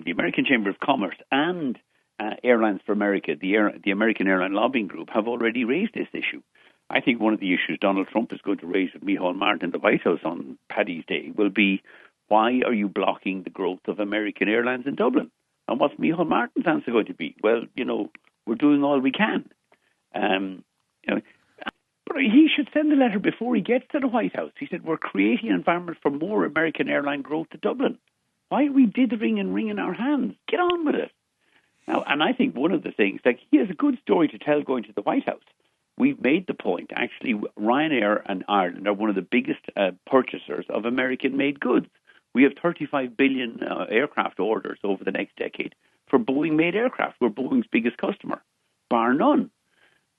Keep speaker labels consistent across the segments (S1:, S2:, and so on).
S1: the American Chamber of Commerce and Airlines for America, the American Airline Lobbying Group, have already raised this issue. I think one of the issues Donald Trump is going to raise with Micheál Martin in the White House on Paddy's Day will be, why are you blocking the growth of American Airlines in Dublin? And what's Micheál Martin's answer going to be? Well, we're doing all we can. But he should send a letter before he gets to the White House. He said, we're creating an environment for more American airline growth to Dublin. Why are we dithering and wringing our hands? Get on with it. Now, and I think one of the things, he has a good story to tell going to the White House. We've made the point, actually, Ryanair and Ireland are one of the biggest purchasers of American-made goods. We have 35 billion aircraft orders over the next decade for Boeing-made aircraft. We're Boeing's biggest customer, bar none.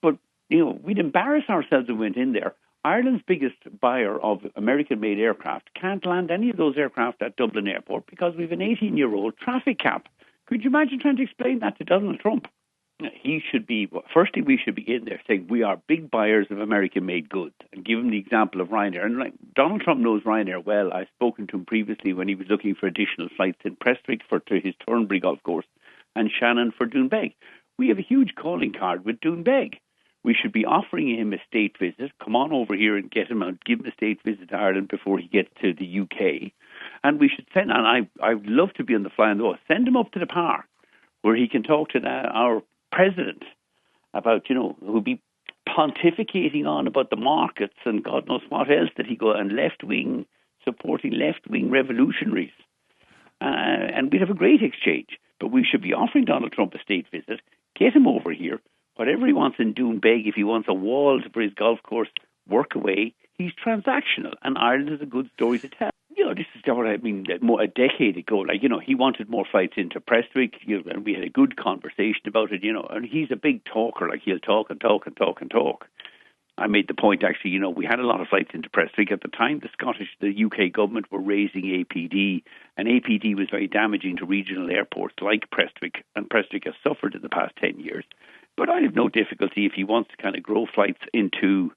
S1: But, we'd embarrass ourselves if we went in there. Ireland's biggest buyer of American-made aircraft can't land any of those aircraft at Dublin Airport because we have an 18-year-old traffic cap. Could you imagine trying to explain that to Donald Trump? Firstly, we should be in there saying we are big buyers of American-made goods and give him the example of Ryanair. And Donald Trump knows Ryanair well. I've spoken to him previously when he was looking for additional flights in Prestwick to his Turnberry golf course and Shannon for Doonbeg. We have a huge calling card with Doonbeg. We should be offering him a state visit. Come on over here and get him out. Give him a state visit to Ireland before he gets to the UK. And we should send, and I'd love to be on the fly on the wall, send him up to the park where he can talk to our president about, who'll be pontificating on about the markets and God knows what else that he go, and supporting left-wing revolutionaries. And we'd have a great exchange. But we should be offering Donald Trump a state visit, get him over here. Whatever he wants in Doonbeg, if he wants a wall for his golf course, work away. He's transactional, and Ireland has a good story to tell. This is what I mean. A decade ago, he wanted more flights into Prestwick, and we had a good conversation about it. And he's a big talker. He'll talk and talk and talk and talk. I made the point, actually, we had a lot of flights into Prestwick at the time. The UK government were raising APD, and APD was very damaging to regional airports like Prestwick, and Prestwick has suffered in the past 10 years. But I have no difficulty if he wants to kind of grow flights into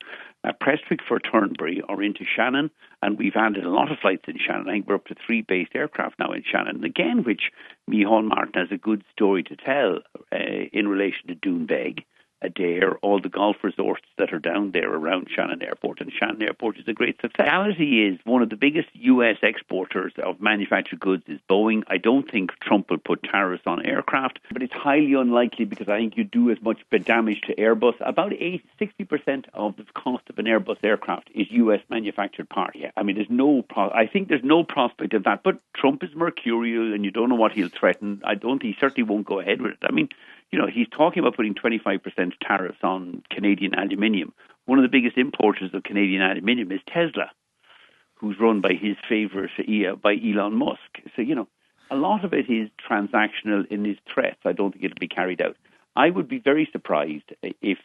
S1: Prestwick for Turnberry or into Shannon, and we've added a lot of flights in Shannon. I think we're up to 3 based aircraft now in Shannon, again, which Micheál Martin has a good story to tell in relation to Doonbeg, Adair, all the golf resorts that are down there around Shannon Airport, and Shannon Airport is a great success. The reality is one of the biggest US exporters of manufactured goods is Boeing. I don't think Trump will put tariffs on aircraft, but it's highly unlikely because I think you do as much damage to Airbus. About 60% of the cost of an Airbus aircraft is US manufactured part. Yeah, I mean, I think there's no prospect of that, but Trump is mercurial and you don't know what he'll threaten. He certainly won't go ahead with it. I mean, he's talking about putting 25% tariffs on Canadian aluminium. One of the biggest importers of Canadian aluminium is Tesla, who's run by his favourite, by Elon Musk. So, a lot of it is transactional in his threats. I don't think it'll be carried out. I would be very surprised if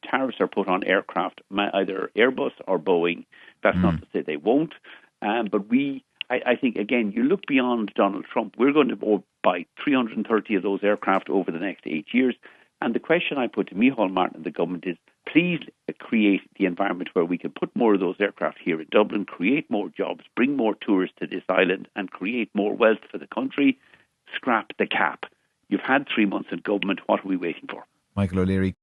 S1: tariffs are put on aircraft, either Airbus or Boeing. That's not to say they won't. But I think, again, you look beyond Donald Trump. We're going to buy 330 of those aircraft over the next 8 years. And the question I put to Micheál Martin and the government is, please create the environment where we can put more of those aircraft here in Dublin, create more jobs, bring more tourists to this island, and create more wealth for the country. Scrap the cap. You've had 3 months in government. What are we waiting for?
S2: Michael O'Leary,